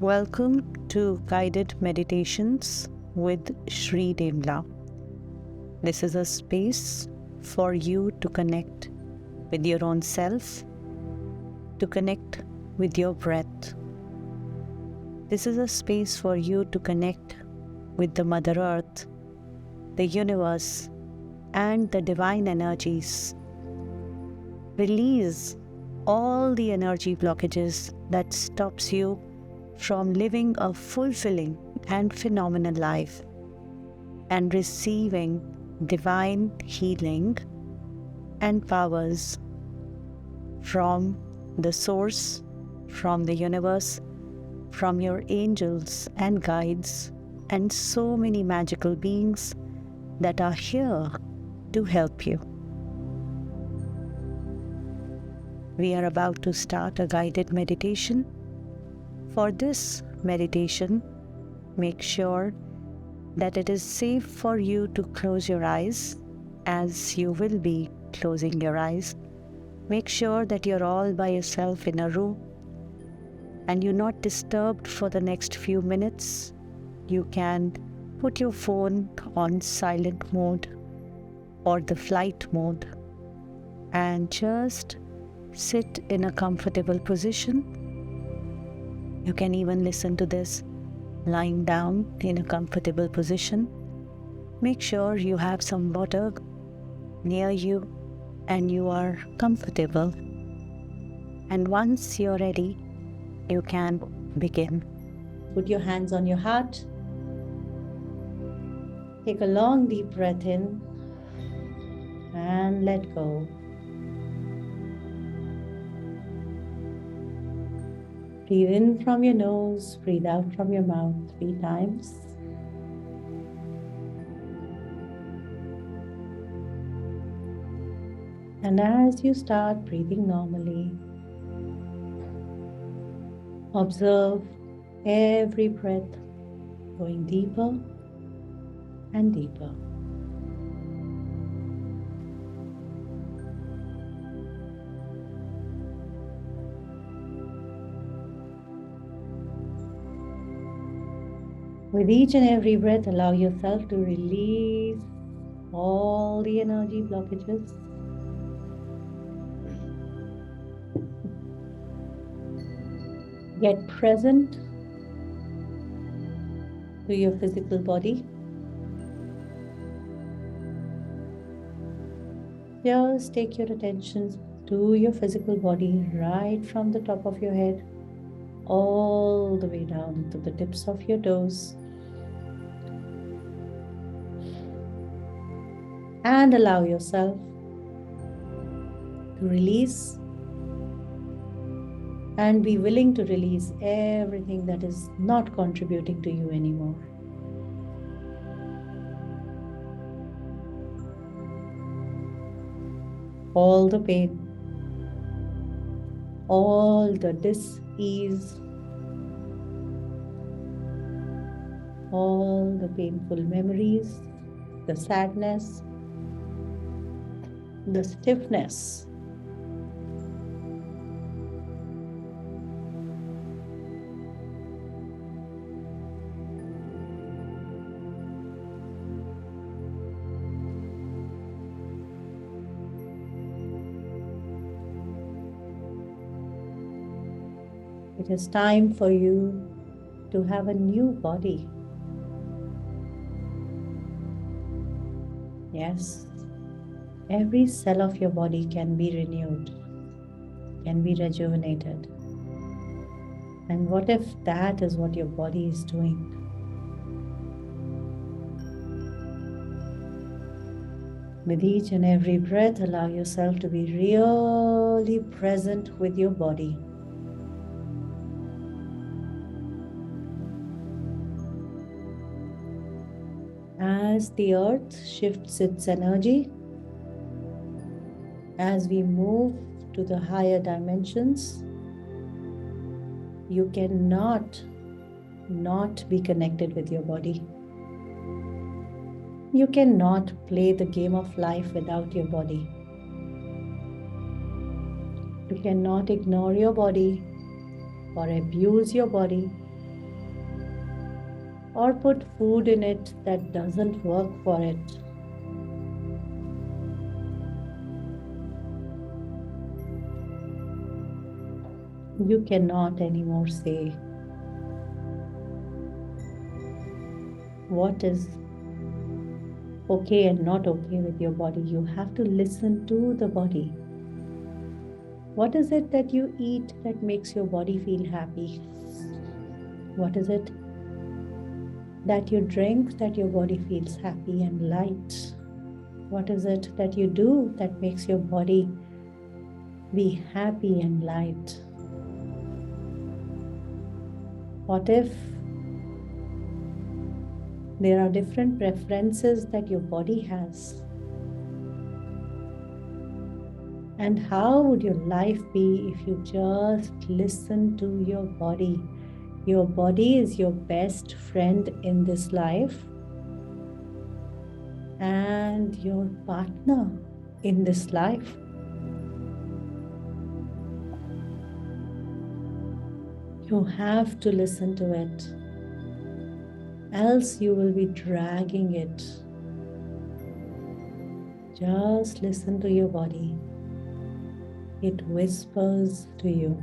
Welcome to Guided Meditations with Shree Dembla. This is a space for you to connect with your own self, to connect with your breath. This is a space for you to connect with the Mother Earth, the universe, and the divine energies. Release all the energy blockages that stops you from living a fulfilling and phenomenal life and receiving divine healing and powers from the source, from the universe, from your angels and guides, and so many magical beings that are here to help you. We are about to start a guided meditation. For this meditation, make sure that it is safe for you to close your eyes, as you will be closing your eyes. Make sure that you're all by yourself in a room and you're not disturbed for the next few minutes. You can put your phone on silent mode or the flight mode and just sit in a comfortable position. You can even listen to this lying down in a comfortable position. Make sure you have some water near you and you are comfortable. And once you're ready, you can begin. Put your hands on your heart. Take a long deep breath in and let go. Breathe in from your nose, breathe out from your mouth 3 times. And as you start breathing normally, observe every breath going deeper and deeper. With each and every breath, allow yourself to release all the energy blockages. Get present to your physical body. Just take your attention to your physical body right from the top of your head all the way down to the tips of your toes. And allow yourself to release and be willing to release everything that is not contributing to you anymore. All the pain, all the dis-ease, all the painful memories, the sadness, the stiffness. It is time for you to have a new body. Yes, every cell of your body can be renewed, can be rejuvenated. And what if that is what your body is doing? With each and every breath, allow yourself to be really present with your body. As the earth shifts its energy, as we move to the higher dimensions, you cannot not be connected with your body. You cannot play the game of life without your body. You cannot ignore your body or abuse your body or put food in it that doesn't work for it. You cannot anymore say what is okay and not okay with your body. You have to listen to the body. What is it that you eat that makes your body feel happy? What is it that you drink that your body feels happy and light? What is it that you do that makes your body be happy and light? What if there are different preferences that your body has? And how would your life be if you just listen to your body? Your body is your best friend in this life and your partner in this life. You have to listen to it, else you will be dragging it. Just listen to your body. It whispers to you.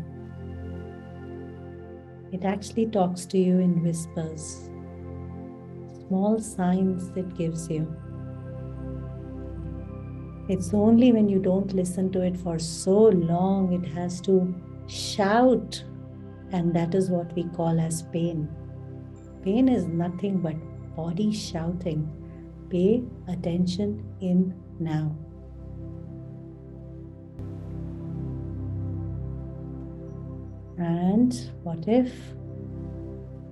It actually talks to you in whispers. Small signs it gives you. It's only when you don't listen to it for so long, it has to shout. And that is what we call as pain. Pain is nothing but body shouting. Pay attention in now. And what if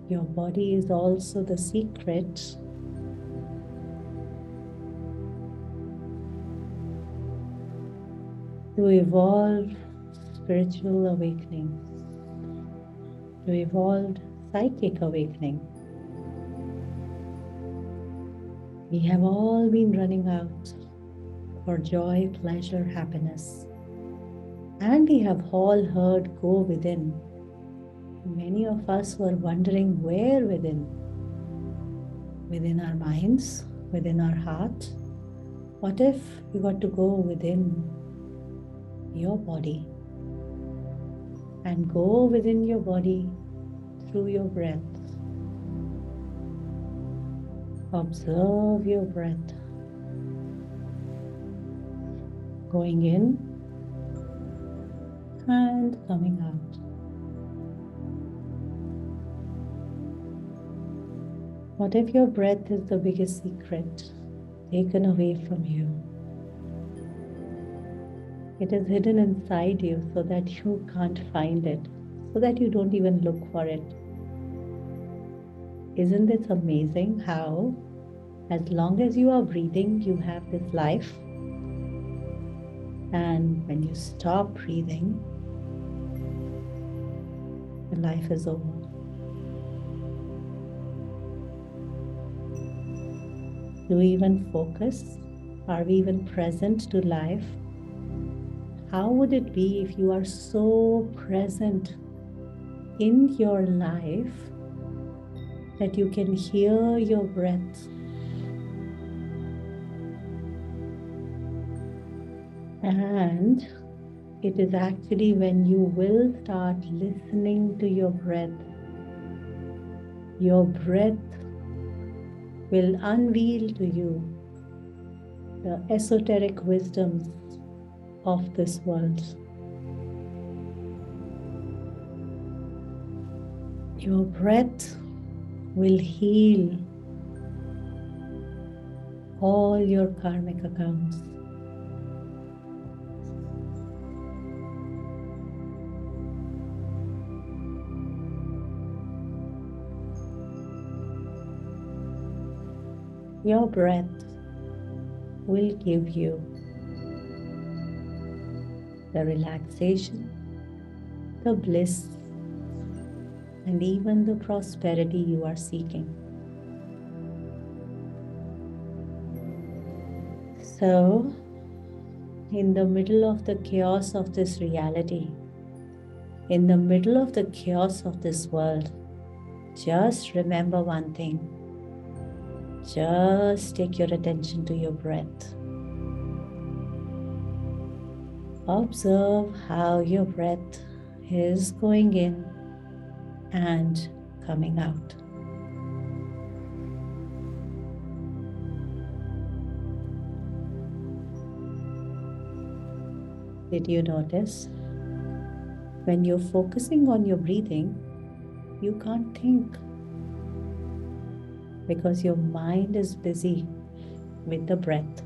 your body is also the secret to evolve spiritual awakening, to evolve psychic awakening? We have all been running out for joy, pleasure, happiness. And we have all heard go within. Many of us were wondering where within? Within our minds, within our heart. What if you got to go within your body and go within your body through your breath? Observe your breath. Going in and coming out. What if your breath is the biggest secret taken away from you? It is hidden inside you so that you can't find it, so that you don't even look for it. Isn't it amazing how, as long as you are breathing, you have this life? And when you stop breathing, the life is over. Do we even focus? Are we even present to life? How would it be if you are so present in your life that you can hear your breath? And it is actually when you will start listening to your breath will unveil to you the esoteric wisdoms of this world. Your breath will heal all your karmic accounts. Your breath will give you the relaxation, the bliss, and even the prosperity you are seeking. So, in the middle of the chaos of this reality, in the middle of the chaos of this world, Just remember one thing. Just take your attention to your breath. Observe how your breath is going in and coming out. Did you notice? When you're focusing on your breathing, you can't think because your mind is busy with the breath.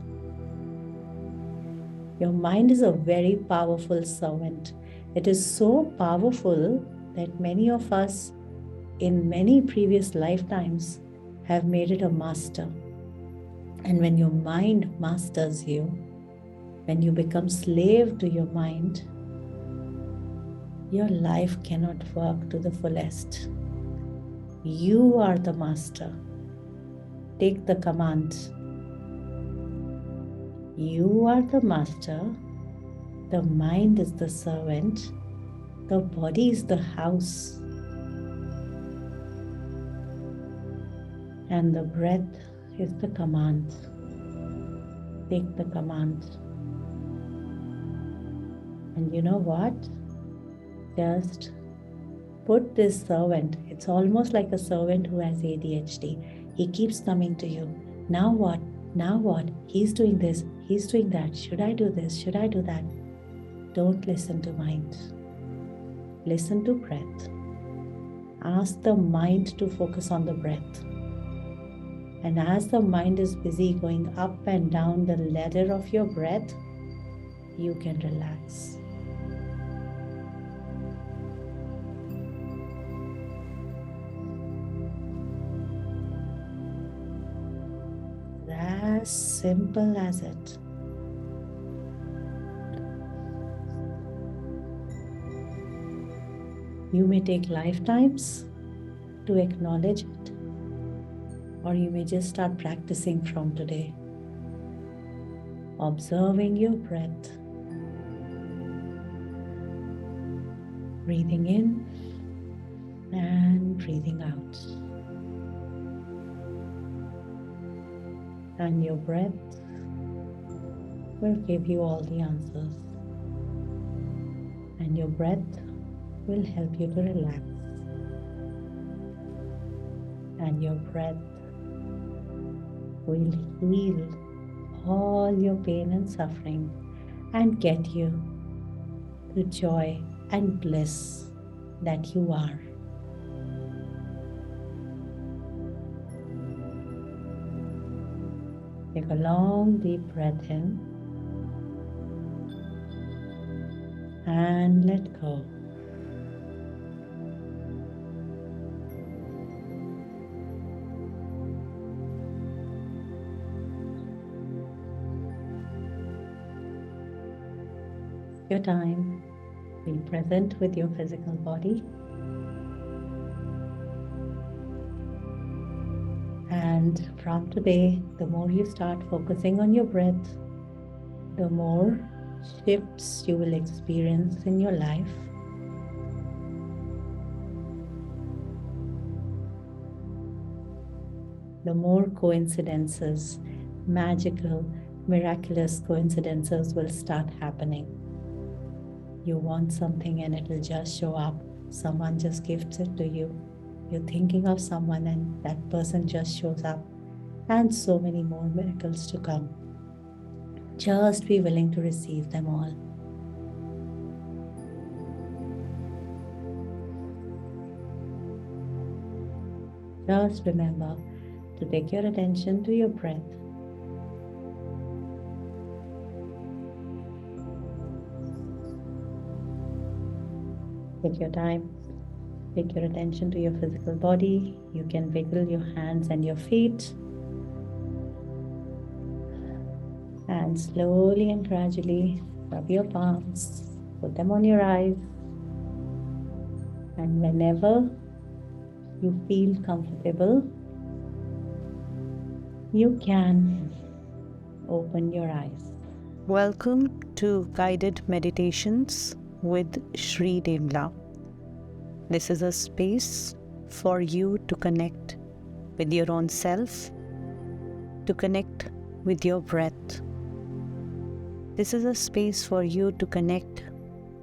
Your mind is a very powerful servant. It is so powerful that many of us in many previous lifetimes have made it a master. And when your mind masters you, when you become slave to your mind, your life cannot work to the fullest. You are the master. Take the command. You are the master. The mind is the servant. The body is the house. And the breath is the command. Take the command. And you know what? Just put this servant. It's almost like a servant who has ADHD. He keeps coming to you. Now what? Now what? He's doing this. He's doing that. Should I do this? Should I do that? Don't listen to mind. Listen to breath. Ask the mind to focus on the breath. And as the mind is busy going up and down the ladder of your breath, you can relax. As simple as it. You may take lifetimes to acknowledge it, or you may just start practicing from today. Observing your breath, breathing in and breathing out. And your breath will give you all the answers. And your breath will help you to relax. And your breath will heal all your pain and suffering and get you to joy and bliss that you are. Take a long deep breath in and let go. Your time, be present with your physical body. And from today, the more you start focusing on your breath, the more shifts you will experience in your life. The more coincidences, magical, miraculous coincidences will start happening. You want something and it will just show up. Someone just gifts it to you. You're thinking of someone and that person just shows up. And so many more miracles to come. Just be willing to receive them all. Just remember to take your attention to your breath. Take your time. Take your attention to your physical body. You can wiggle your hands and your feet. And slowly and gradually rub your palms. Put them on your eyes. And whenever you feel comfortable, you can open your eyes. Welcome to Guided Meditations with Shree Dembla. This is a space for you to connect with your own self, to connect with your breath. This is a space for you to connect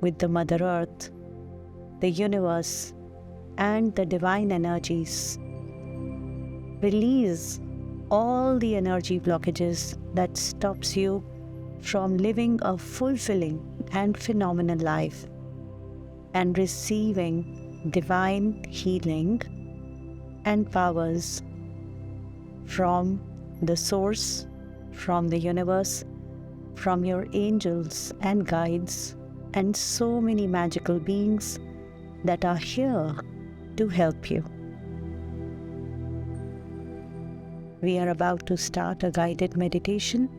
with the Mother Earth, the universe, and the divine energies. Release all the energy blockages that stops you from living a fulfilling and phenomenal life and receiving divine healing and powers from the source, from the universe, from your angels and guides, and so many magical beings that are here to help you. We are about to start a guided meditation.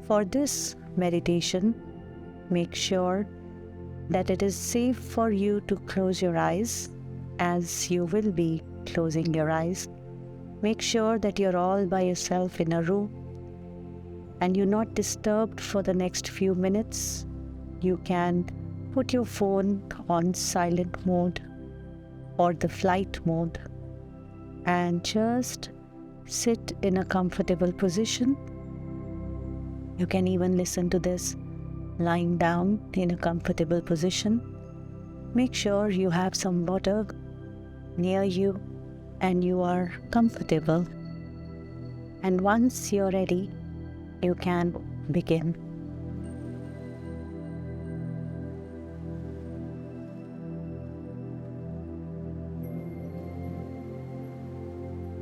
For this meditation, make sure that it is safe for you to close your eyes, as you will be closing your eyes. Make sure that you're all by yourself in a room and you're not disturbed for the next few minutes. You can put your phone on silent mode or the flight mode and just sit in a comfortable position. You can even listen to this lying down in a comfortable position. Make sure you have some water near you and you are comfortable. And once you're ready, you can begin.